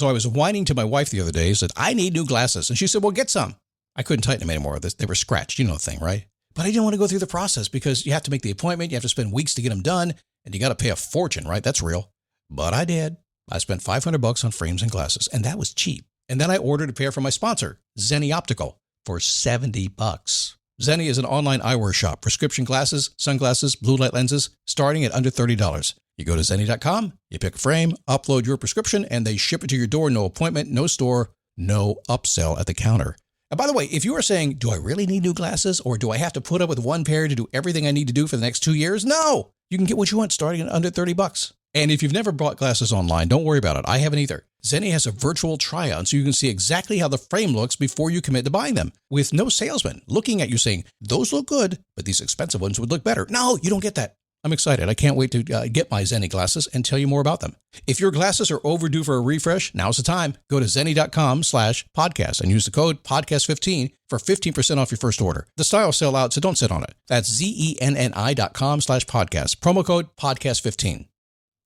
So I was whining to my wife the other day, said, I need new glasses. And she said, well, get some. I couldn't tighten them anymore. They were scratched. You know the thing, right? But I didn't want to go through the process because you have to make the appointment. You have to spend weeks to get them done. And you got to pay a fortune, right? That's real. But I did. I spent $500 on frames and glasses, and that was cheap. And then I ordered a pair from my sponsor, Zenni Optical, for $70. Zenni is an online eyewear shop. Prescription glasses, sunglasses, blue light lenses, starting at under $30. You go to Zenni.com, you pick a frame, upload your prescription, and they ship it to your door. No appointment, no store, no upsell at the counter. And by the way, if you are saying, do I really need new glasses, or do I have to put up with one pair to do everything I need to do for the next 2 years? No! You can get what you want starting at under $30. And if you've never bought glasses online, don't worry about it. I haven't either. Zenni has a virtual try-on, so you can see exactly how the frame looks before you commit to buying them, with no salesman looking at you saying, those look good, but these expensive ones would look better. No, you don't get that. I'm excited. I can't wait to get my Zenni glasses and tell you more about them. If your glasses are overdue for a refresh, now's the time. Go to Zenni.com/podcast and use the code podcast15 for 15% off your first order. The styles sell out, so don't sit on it. That's Zenni.com/podcast. Promo code podcast15.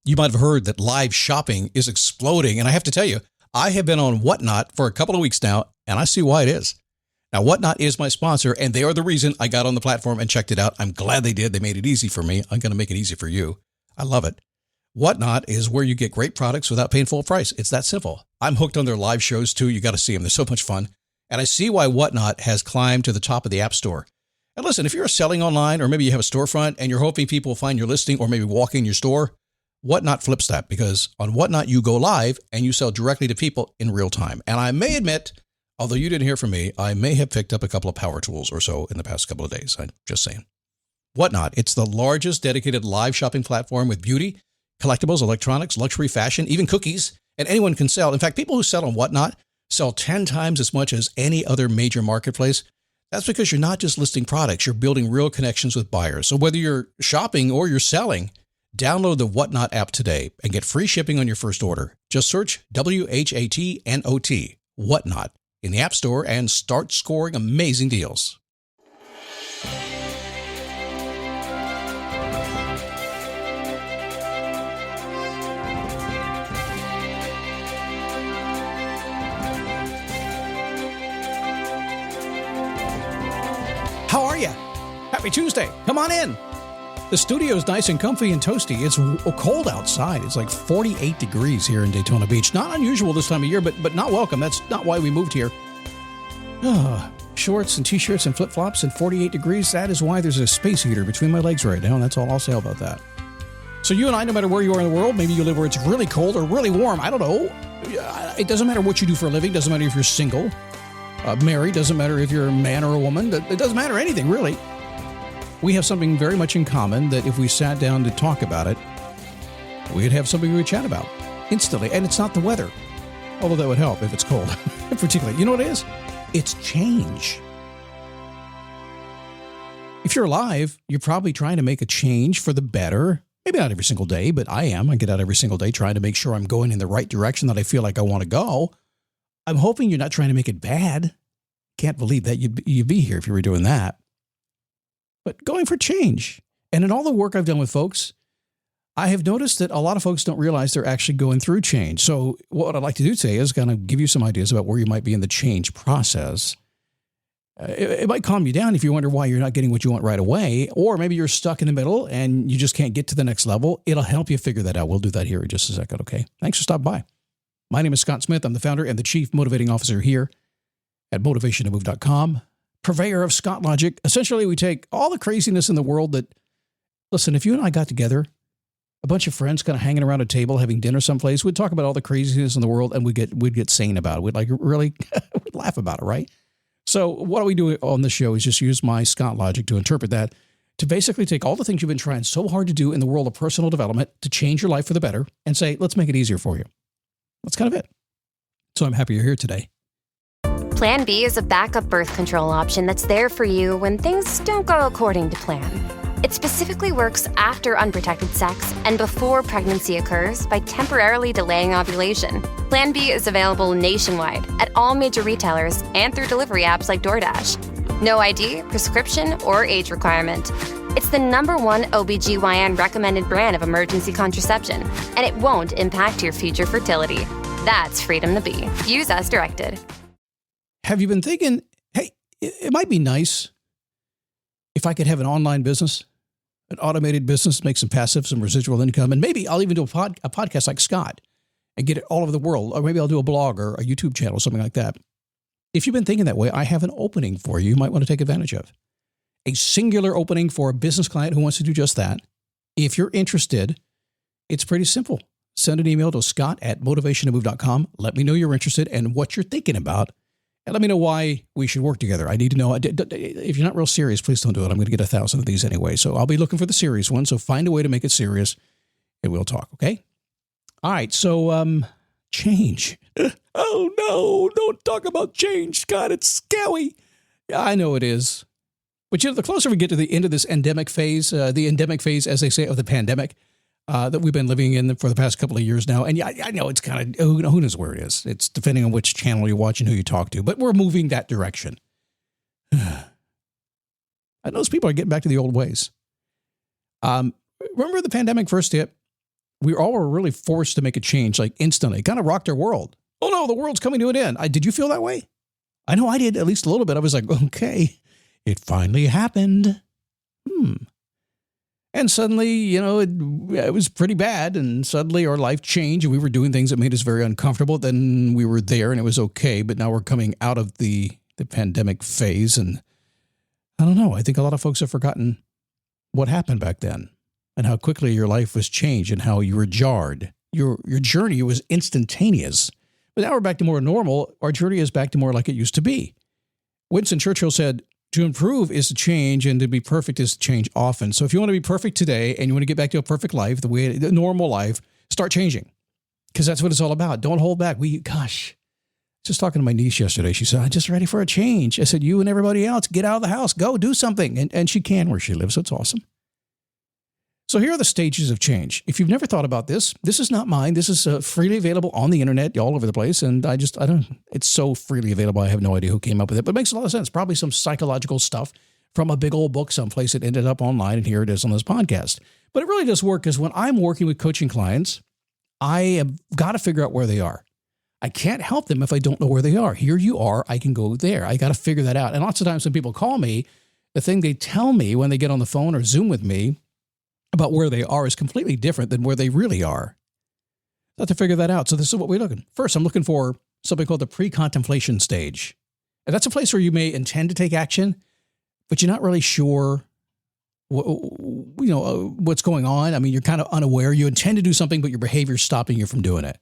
You might have heard that live shopping is exploding, and I have to tell you, I have been on Whatnot for a couple of weeks now, and I see why it is. Now, Whatnot is my sponsor, and they are the reason I got on the platform and checked it out. I'm glad they did. They made it easy for me. I'm going to make it easy for you. I love it. Whatnot is where you get great products without paying full price. It's that simple. I'm hooked on their live shows, too. You got to see them. They're so much fun. And I see why Whatnot has climbed to the top of the App Store. And listen, if you're selling online, or maybe you have a storefront and you're hoping people will find your listing or maybe walk in your store, Whatnot flips that, because on Whatnot, you go live and you sell directly to people in real time. And I may admit, although you didn't hear from me, I may have picked up a couple of power tools or so in the past couple of days. I'm just saying. Whatnot, it's the largest dedicated live shopping platform with beauty, collectibles, electronics, luxury, fashion, even cookies, and anyone can sell. In fact, people who sell on Whatnot sell 10 times as much as any other major marketplace. That's because you're not just listing products, you're building real connections with buyers. So whether you're shopping or you're selling, download the Whatnot app today and get free shipping on your first order. Just search WHATNOT, Whatnot, in the App Store and start scoring amazing deals. How are you? Happy Tuesday. Come on in. The studio is nice and comfy and toasty. It's cold outside. It's like 48 degrees here in Daytona Beach. Not unusual this time of year, but not welcome. That's not why we moved here. Shorts and T-shirts and flip-flops and 48 degrees. That is why there's a space heater between my legs right now, and that's all I'll say about that. So you and I, no matter where you are in the world, maybe you live where it's really cold or really warm. I don't know. It doesn't matter what you do for a living. It doesn't matter if you're single, married. Doesn't matter if you're a man or a woman. It doesn't matter anything, really. We have something very much in common that if we sat down to talk about it, we'd have something we would chat about instantly. And it's not the weather, although that would help if it's cold, particularly. You know what it is? It's change. If you're alive, you're probably trying to make a change for the better. Maybe not every single day, but I am. I get out every single day trying to make sure I'm going in the right direction that I feel like I want to go. I'm hoping you're not trying to make it bad. Can't believe that you'd be here if you were doing that. But going for change. And in all the work I've done with folks, I have noticed that a lot of folks don't realize they're actually going through change. So what I'd like to do today is kind of give you some ideas about where you might be in the change process. It might calm you down if you wonder why you're not getting what you want right away, or maybe you're stuck in the middle and you just can't get to the next level. It'll help you figure that out. We'll do that here in just a second, okay? Thanks for stopping by. My name is Scott Smith. I'm the founder and the chief motivating officer here at motivationtomove.com. Purveyor of Scott Logic. Essentially, we take all the craziness in the world that, listen, if you and I got together, a bunch of friends kind of hanging around a table, having dinner someplace, we'd talk about all the craziness in the world and we'd get sane about it. We'd we'd laugh about it, right? So what do we do on this show is just use my Scott Logic to interpret that, to basically take all the things you've been trying so hard to do in the world of personal development to change your life for the better and say, let's make it easier for you. That's kind of it. So I'm happy you're here today. Plan B is a backup birth control option that's there for you when things don't go according to plan. It specifically works after unprotected sex and before pregnancy occurs by temporarily delaying ovulation. Plan B is available nationwide at all major retailers and through delivery apps like DoorDash. No ID, prescription, or age requirement. It's the #1 OBGYN recommended brand of emergency contraception, and it won't impact your future fertility. That's freedom to be. Use as directed. Have you been thinking, hey, it might be nice if I could have an online business, an automated business, make some passive, some residual income, and maybe I'll even do a podcast like Scott and get it all over the world, or maybe I'll do a blog or a YouTube channel, something like that. If you've been thinking that way, I have an opening for you might want to take advantage of. A singular opening for a business client who wants to do just that. If you're interested, it's pretty simple. Send an email to scott@motivationtomove.com. Let me know you're interested and what you're thinking about. And let me know why we should work together. I need to know. If you're not real serious, please don't do it. I'm going to get 1,000 of these anyway. So I'll be looking for the serious one. So find a way to make it serious and we'll talk, okay? All right. So change. Oh, no. Don't talk about change, Scott. It's scary. Yeah, I know it is. But the closer we get to the end of this endemic phase, as they say, of the pandemic, that we've been living in for the past couple of years now. And yeah, I know it's kind of, who knows where it is. It's depending on which channel you're watching, who you talk to, but we're moving that direction. And those people are getting back to the old ways. Remember the pandemic first hit? We all were really forced to make a change, like instantly. It kind of rocked our world. Oh no, the world's coming to an end. Did you feel that way? I know I did, at least a little bit. I was like, okay, it finally happened. And suddenly, it was pretty bad. And suddenly our life changed and we were doing things that made us very uncomfortable. Then we were there and it was okay. But now we're coming out of the pandemic phase. And I don't know. I think a lot of folks have forgotten what happened back then and how quickly your life was changed and how you were jarred. Your journey was instantaneous. But now we're back to more normal. Our journey is back to more like it used to be. Winston Churchill said, to improve is to change, and to be perfect is to change often. So if you want to be perfect today and you want to get back to a perfect life, the normal life, start changing, because that's what it's all about. Don't hold back. Just talking to my niece yesterday. She said, I'm just ready for a change. I said, you and everybody else, get out of the house, go do something. And she can where she lives. So it's awesome. So here are the stages of change. If you've never thought about this is not mine. This is freely available on the internet all over the place. And it's so freely available. I have no idea who came up with it, but it makes a lot of sense. Probably some psychological stuff from a big old book someplace that ended up online. And here it is on this podcast. But it really does work, because when I'm working with coaching clients, I have got to figure out where they are. I can't help them if I don't know where they are. Here you are. I can go there. I got to figure that out. And lots of times when people call me, the thing they tell me when they get on the phone or Zoom with me about where they are is completely different than where they really are. I have to figure that out. So this is what we're looking. First, I'm looking for something called the pre-contemplation stage. And that's a place where you may intend to take action, but you're not really sure what's going on. I mean, you're kind of unaware. You intend to do something, but your behavior is stopping you from doing it.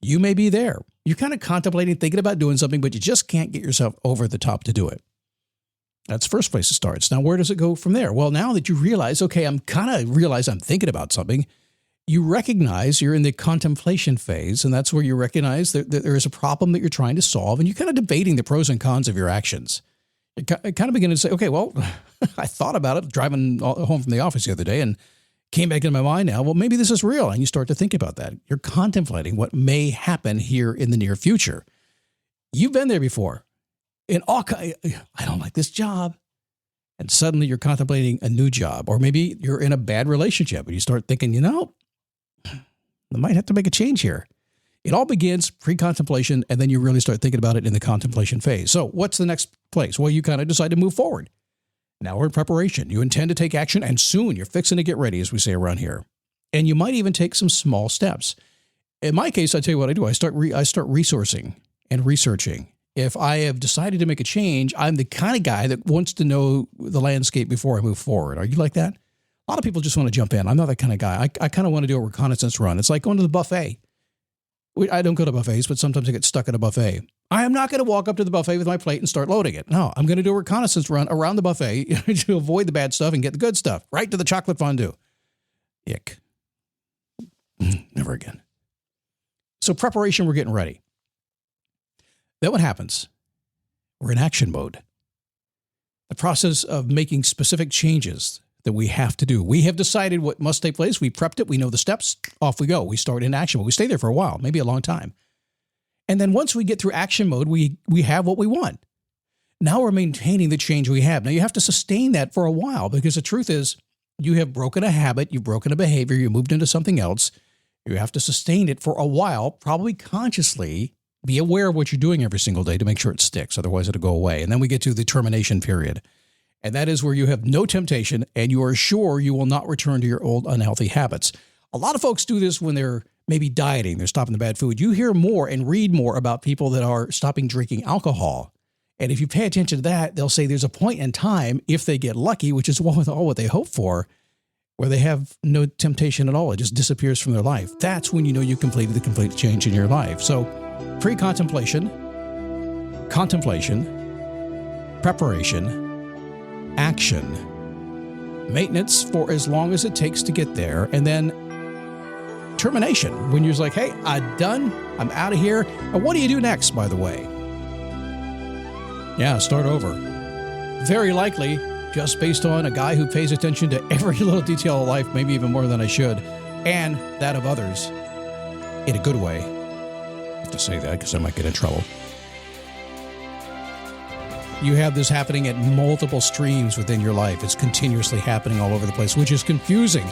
You may be there. You're kind of contemplating, thinking about doing something, but you just can't get yourself over the top to do it. That's the first place it starts. Now, where does it go from there? Well, now that you realize, okay, I'm thinking about something, you recognize you're in the contemplation phase, and that's where you recognize that there is a problem that you're trying to solve, and you're kind of debating the pros and cons of your actions. You kind of begin to say, okay, well, I thought about it driving home from the office the other day and came back into my mind now, well, maybe this is real, and you start to think about that. You're contemplating what may happen here in the near future. You've been there before. I don't like this job. And suddenly you're contemplating a new job, or maybe you're in a bad relationship and you start thinking, I might have to make a change here. It all begins pre-contemplation, and then you really start thinking about it in the contemplation phase. So what's the next place? Well, you kind of decide to move forward. Now we're in preparation. You intend to take action, and soon you're fixing to get ready, as we say around here. And you might even take some small steps. In my case, I tell you what I do. I start resourcing and researching. If I have decided to make a change, I'm the kind of guy that wants to know the landscape before I move forward. Are you like that? A lot of people just want to jump in. I'm not that kind of guy. I kind of want to do a reconnaissance run. It's like going to the buffet. I don't go to buffets, but sometimes I get stuck at a buffet. I am not going to walk up to the buffet with my plate and start loading it. No, I'm going to do a reconnaissance run around the buffet to avoid the bad stuff and get the good stuff, right to the chocolate fondue. Ick. Never again. So preparation, we're getting ready. Then what happens? We're in action mode. The process of making specific changes that we have to do. We have decided what must take place. We prepped it. We know the steps. Off we go. We start in action mode. We stay there for a while, maybe a long time. And then once we get through action mode, we have what we want. Now we're maintaining the change we have. Now you have to sustain that for a while, because the truth is you have broken a habit, you've broken a behavior, you moved into something else. You have to sustain it for a while, probably consciously be aware of what you're doing every single day to make sure it sticks. Otherwise, it'll go away. And then we get to the termination period. And that is where you have no temptation and you are sure you will not return to your old unhealthy habits. A lot of folks do this when they're maybe dieting, they're stopping the bad food. You hear more and read more about people that are stopping drinking alcohol. And if you pay attention to that, they'll say there's a point in time, if they get lucky, which is all what they hope for, where they have no temptation at all. It just disappears from their life. That's when you know you completed the complete change in your life. So pre-contemplation, contemplation, preparation, action, maintenance for as long as it takes to get there, and then termination, when you're just like, hey, I'm done, I'm out of here. And what do you do next, by the way? Yeah, start over. Very likely, just based on a guy who pays attention to every little detail of life, maybe even more than I should, and that of others, in a good way. I have to say that because I might get in trouble. You have this happening at multiple streams within your life. It's continuously happening all over the place, which is confusing.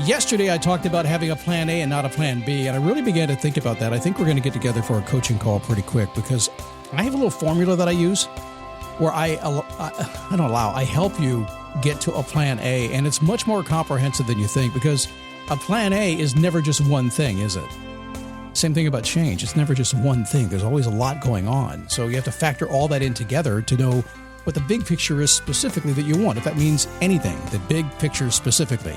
Yesterday, I talked about having a plan A and not a plan B, and I really began to think about that. I think we're going to get together for a coaching call pretty quick because I have a little formula that I use where I help you get to a plan A, and it's much more comprehensive than you think because a plan A is never just one thing, is it? Same thing about change. It's never just one thing. There's always a lot going on. So you have to factor all that in together to know what the big picture is specifically that you want. If that means anything, the big picture specifically.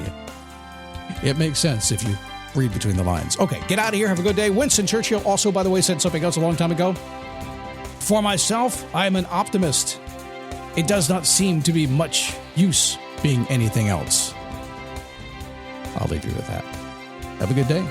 It makes sense if you read between the lines. Okay, get out of here. Have a good day. Winston Churchill also, by the way, said something else a long time ago. For myself, I am an optimist. It does not seem to be much use being anything else. I'll leave you with that. Have a good day.